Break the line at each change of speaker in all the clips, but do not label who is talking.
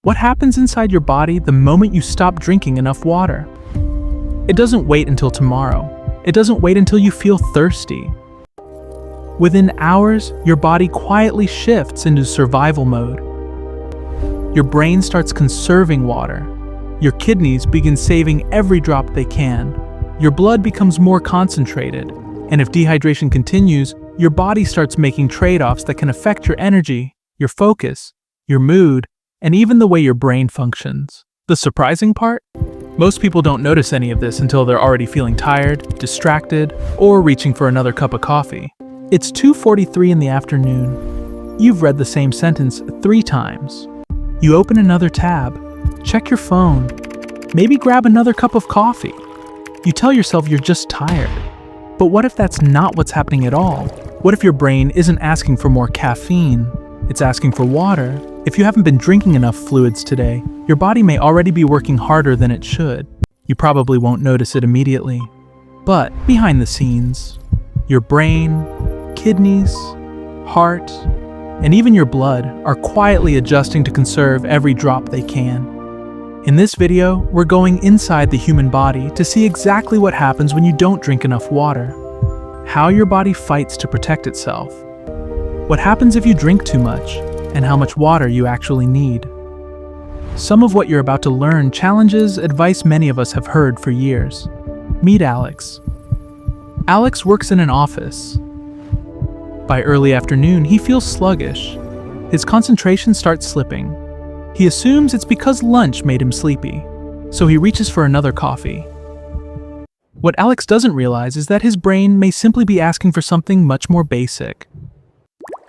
What happens inside your body the moment you stop drinking enough water? It doesn't wait until tomorrow. It doesn't wait until you feel thirsty. Within hours, your body quietly shifts into survival mode. Your brain starts conserving water. Your kidneys begin saving every drop they can. Your blood becomes more concentrated. And if dehydration continues, your body starts making trade-offs that can affect your energy, your focus, your mood, and even the way your brain functions. The surprising part? Most people don't notice any of this until they're already feeling tired, distracted, or reaching for another cup of coffee. It's 2:43 in the afternoon. You've read the same sentence 3 times. You open another tab, check your phone, maybe grab another cup of coffee. You tell yourself you're just tired. But what if that's not what's happening at all? What if your brain isn't asking for more caffeine? It's asking for water. If you haven't been drinking enough fluids today, your body may already be working harder than it should. You probably won't notice it immediately. But behind the scenes, your brain, kidneys, heart, and even your blood are quietly adjusting to conserve every drop they can. In this video, we're going inside the human body to see exactly what happens when you don't drink enough water, how your body fights to protect itself, what happens if you drink too much, and how much water you actually need. Some of what you're about to learn challenges advice many of us have heard for years. Meet Alex. Alex works in an office. By early afternoon, he feels sluggish. His concentration starts slipping. He assumes it's because lunch made him sleepy, so he reaches for another coffee. What Alex doesn't realize is that his brain may simply be asking for something much more basic: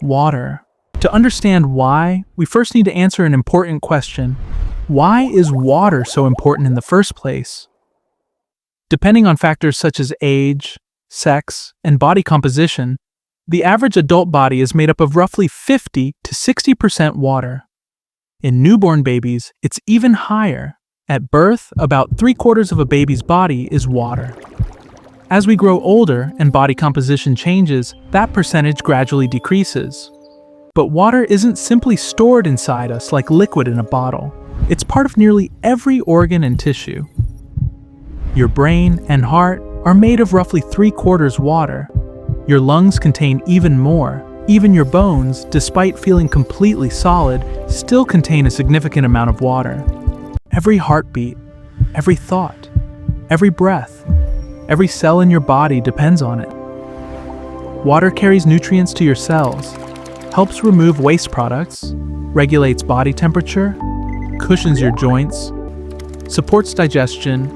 water. To understand why, we first need to answer an important question. Why is water so important in the first place? Depending on factors such as age, sex, and body composition, the average adult body is made up of roughly 50 to 60% water. In newborn babies, it's even higher. At birth, about 3/4 of a baby's body is water. As we grow older and body composition changes, that percentage gradually decreases. But water isn't simply stored inside us like liquid in a bottle. It's part of nearly every organ and tissue. Your brain and heart are made of roughly 3/4 water. Your lungs contain even more. Even your bones, despite feeling completely solid, still contain a significant amount of water. Every heartbeat, every thought, every breath, every cell in your body depends on it. Water carries nutrients to your cells, helps remove waste products, regulates body temperature, cushions your joints, supports digestion,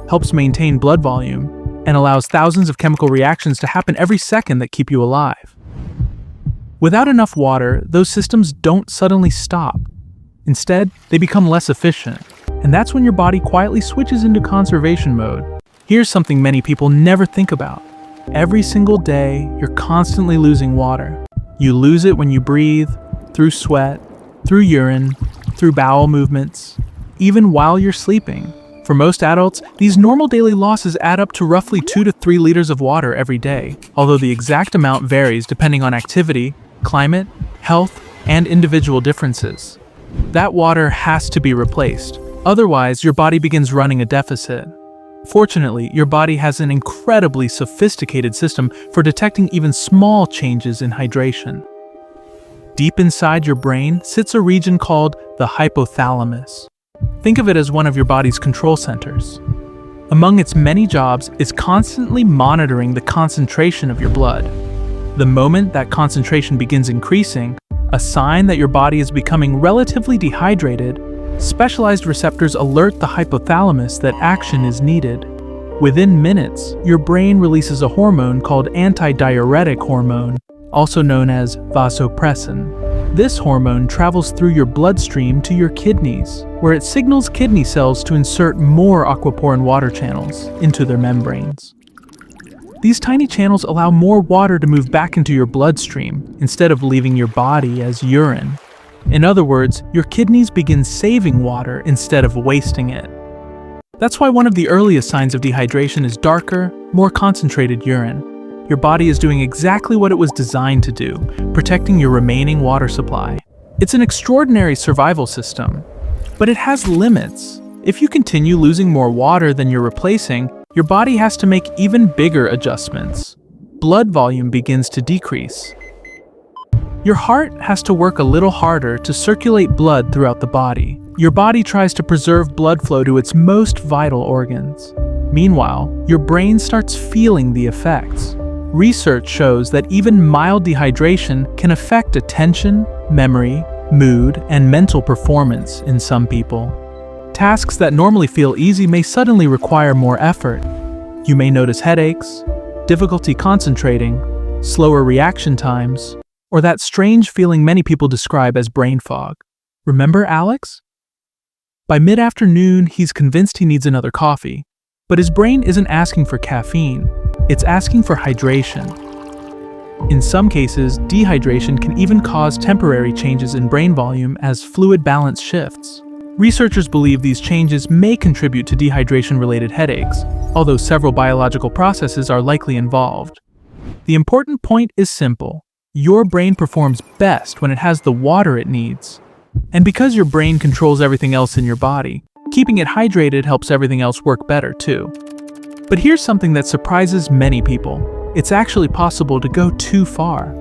helps maintain blood volume, and allows thousands of chemical reactions to happen every second that keep you alive. Without enough water, those systems don't suddenly stop. Instead, they become less efficient, and that's when your body quietly switches into conservation mode. Here's something many people never think about. Every single day, you're constantly losing water. You lose it when you breathe, through sweat, through urine, through bowel movements, even while you're sleeping. For most adults, these normal daily losses add up to roughly 2 to 3 liters of water every day, although the exact amount varies depending on activity, climate, health, and individual differences. That water has to be replaced. Otherwise, your body begins running a deficit. Fortunately, your body has an incredibly sophisticated system for detecting even small changes in hydration. Deep inside your brain sits a region called the hypothalamus. Think of it as one of your body's control centers. Among its many jobs is constantly monitoring the concentration of your blood. The moment that concentration begins increasing, a sign that your body is becoming relatively dehydrated, specialized receptors alert the hypothalamus that action is needed. Within minutes, your brain releases a hormone called antidiuretic hormone, also known as vasopressin. This hormone travels through your bloodstream to your kidneys, where it signals kidney cells to insert more aquaporin water channels into their membranes. These tiny channels allow more water to move back into your bloodstream instead of leaving your body as urine. In other words, your kidneys begin saving water instead of wasting it. That's why one of the earliest signs of dehydration is darker, more concentrated urine. Your body is doing exactly what it was designed to do, protecting your remaining water supply. It's an extraordinary survival system. But it has limits. If you continue losing more water than you're replacing, your body has to make even bigger adjustments. Blood volume begins to decrease. Your heart has to work a little harder to circulate blood throughout the body. Your body tries to preserve blood flow to its most vital organs. Meanwhile, your brain starts feeling the effects. Research shows that even mild dehydration can affect attention, memory, mood, and mental performance in some people. Tasks that normally feel easy may suddenly require more effort. You may notice headaches, difficulty concentrating, slower reaction times, or that strange feeling many people describe as brain fog. Remember Alex? By mid-afternoon, he's convinced he needs another coffee, but his brain isn't asking for caffeine, it's asking for hydration. In some cases, dehydration can even cause temporary changes in brain volume as fluid balance shifts. Researchers believe these changes may contribute to dehydration-related headaches, although several biological processes are likely involved. The important point is simple. Your brain performs best when it has the water it needs. And because your brain controls everything else in your body, keeping it hydrated helps everything else work better too. But here's something that surprises many people. It's actually possible to go too far.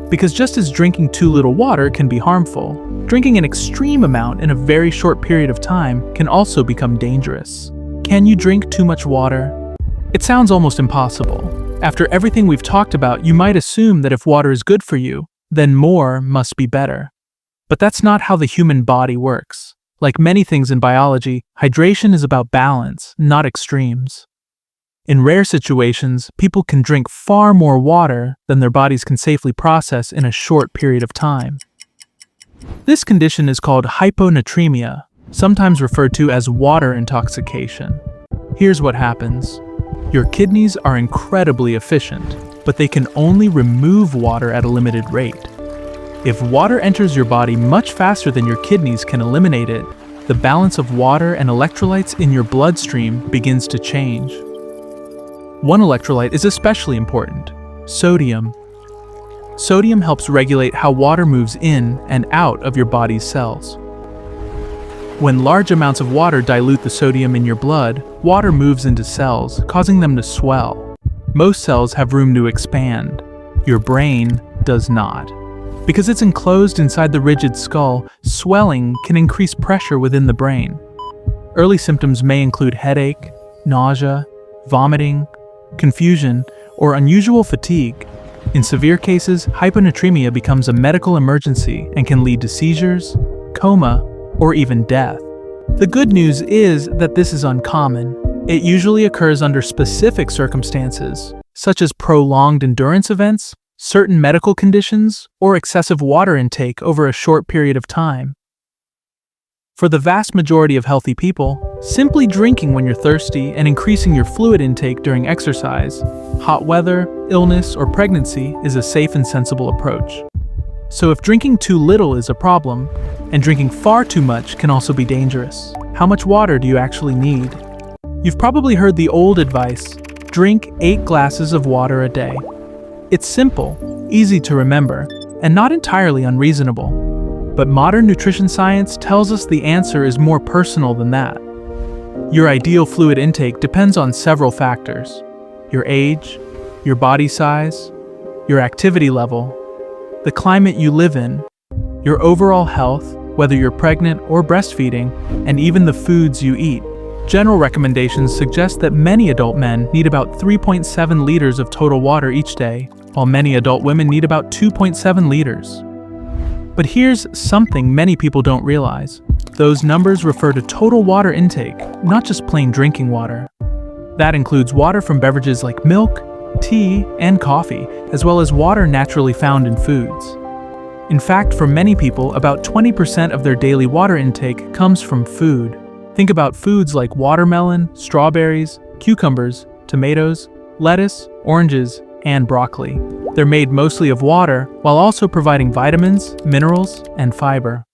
Because just as drinking too little water can be harmful, drinking an extreme amount in a very short period of time can also become dangerous. Can you drink too much water? It sounds almost impossible. After everything we've talked about, you might assume that if water is good for you, then more must be better. But that's not how the human body works. Like many things in biology, hydration is about balance, not extremes. In rare situations, people can drink far more water than their bodies can safely process in a short period of time. This condition is called hyponatremia, sometimes referred to as water intoxication. Here's what happens. Your kidneys are incredibly efficient, but they can only remove water at a limited rate. If water enters your body much faster than your kidneys can eliminate it, the balance of water and electrolytes in your bloodstream begins to change. One electrolyte is especially important: sodium. Sodium helps regulate how water moves in and out of your body's cells. When large amounts of water dilute the sodium in your blood, water moves into cells, causing them to swell. Most cells have room to expand. Your brain does not. Because it's enclosed inside the rigid skull, swelling can increase pressure within the brain. Early symptoms may include headache, nausea, vomiting, confusion, or unusual fatigue. In severe cases, hyponatremia becomes a medical emergency and can lead to seizures, coma, or even death. The good news is that this is uncommon. It usually occurs under specific circumstances, such as prolonged endurance events, certain medical conditions, or excessive water intake over a short period of time. For the vast majority of healthy people, simply drinking when you're thirsty and increasing your fluid intake during exercise, hot weather, illness, or pregnancy is a safe and sensible approach. So if drinking too little is a problem, and drinking far too much can also be dangerous, how much water do you actually need? You've probably heard the old advice, drink 8 glasses of water a day. It's simple, easy to remember, and not entirely unreasonable. But modern nutrition science tells us the answer is more personal than that. Your ideal fluid intake depends on several factors: your age, your body size, your activity level, the climate you live in, your overall health, whether you're pregnant or breastfeeding, and even the foods you eat. General recommendations suggest that many adult men need about 3.7 liters of total water each day, while many adult women need about 2.7 liters. But here's something many people don't realize. Those numbers refer to total water intake, not just plain drinking water. That includes water from beverages like milk, tea, and coffee, as well as water naturally found in foods. In fact, for many people, about 20% of their daily water intake comes from food. Think about foods like watermelon, strawberries, cucumbers, tomatoes, lettuce, oranges, and broccoli. They're made mostly of water, while also providing vitamins, minerals, and fiber.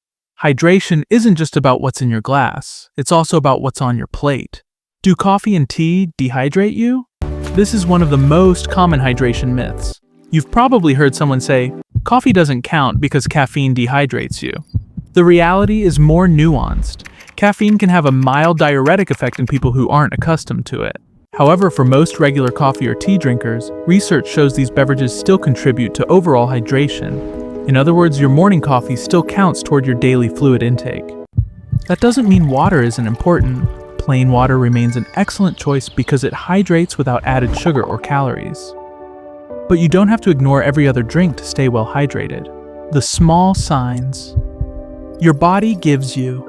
Hydration isn't just about what's in your glass, it's also about what's on your plate. Do coffee and tea dehydrate you? This is one of the most common hydration myths. You've probably heard someone say, coffee doesn't count because caffeine dehydrates you. The reality is more nuanced. Caffeine can have a mild diuretic effect in people who aren't accustomed to it. However, for most regular coffee or tea drinkers, research shows these beverages still contribute to overall hydration. In other words, your morning coffee still counts toward your daily fluid intake. That doesn't mean water isn't important. Plain water remains an excellent choice because it hydrates without added sugar or calories. But you don't have to ignore every other drink to stay well hydrated. The small signs your body gives you.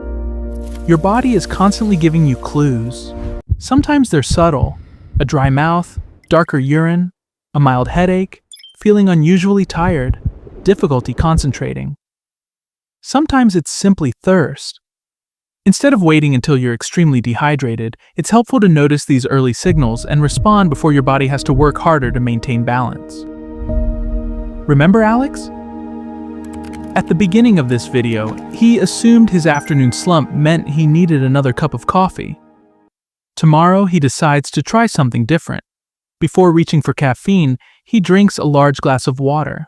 Your body is constantly giving you clues. Sometimes they're subtle: a dry mouth, darker urine, a mild headache, feeling unusually tired, difficulty concentrating. Sometimes it's simply thirst. Instead of waiting until you're extremely dehydrated, it's helpful to notice these early signals and respond before your body has to work harder to maintain balance. Remember Alex? At the beginning of this video, he assumed his afternoon slump meant he needed another cup of coffee. Tomorrow, he decides to try something different. Before reaching for caffeine, he drinks a large glass of water.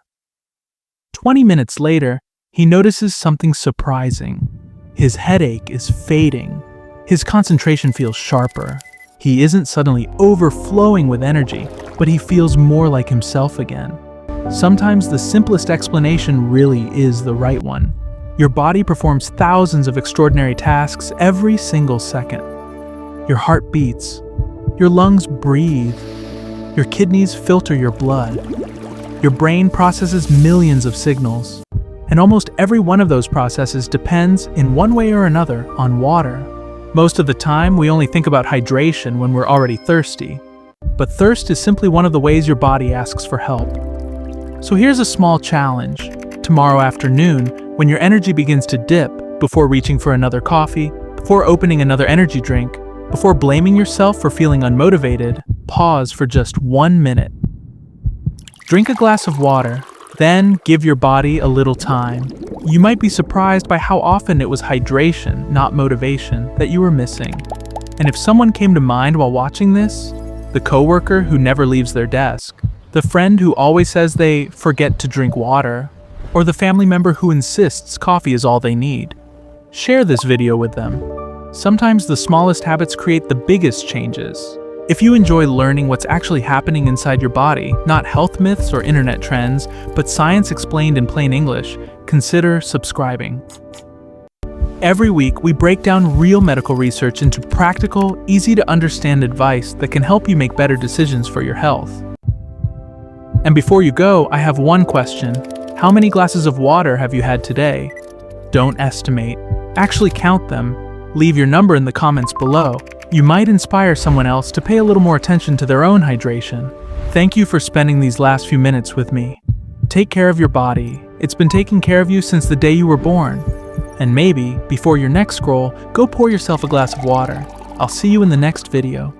20 minutes later, he notices something surprising. His headache is fading. His concentration feels sharper. He isn't suddenly overflowing with energy, but he feels more like himself again. Sometimes the simplest explanation really is the right one. Your body performs thousands of extraordinary tasks every single second. Your heart beats. Your lungs breathe. Your kidneys filter your blood. Your brain processes millions of signals. And almost every one of those processes depends, in one way or another, on water. Most of the time, we only think about hydration when we're already thirsty. But thirst is simply one of the ways your body asks for help. So here's a small challenge. Tomorrow afternoon, when your energy begins to dip, before reaching for another coffee, before opening another energy drink, before blaming yourself for feeling unmotivated, pause for just 1 minute. Drink a glass of water. Then give your body a little time. You might be surprised by how often it was hydration, not motivation, that you were missing. And if someone came to mind while watching this, the coworker who never leaves their desk, the friend who always says they forget to drink water, or the family member who insists coffee is all they need, share this video with them. Sometimes the smallest habits create the biggest changes. If you enjoy learning what's actually happening inside your body, not health myths or internet trends, but science explained in plain English, consider subscribing. Every week, we break down real medical research into practical, easy-to-understand advice that can help you make better decisions for your health. And before you go, I have one question. How many glasses of water have you had today? Don't estimate. Actually count them. Leave your number in the comments below. You might inspire someone else to pay a little more attention to their own hydration. Thank you for spending these last few minutes with me. Take care of your body. It's been taking care of you since the day you were born. And maybe, before your next scroll, go pour yourself a glass of water. I'll see you in the next video.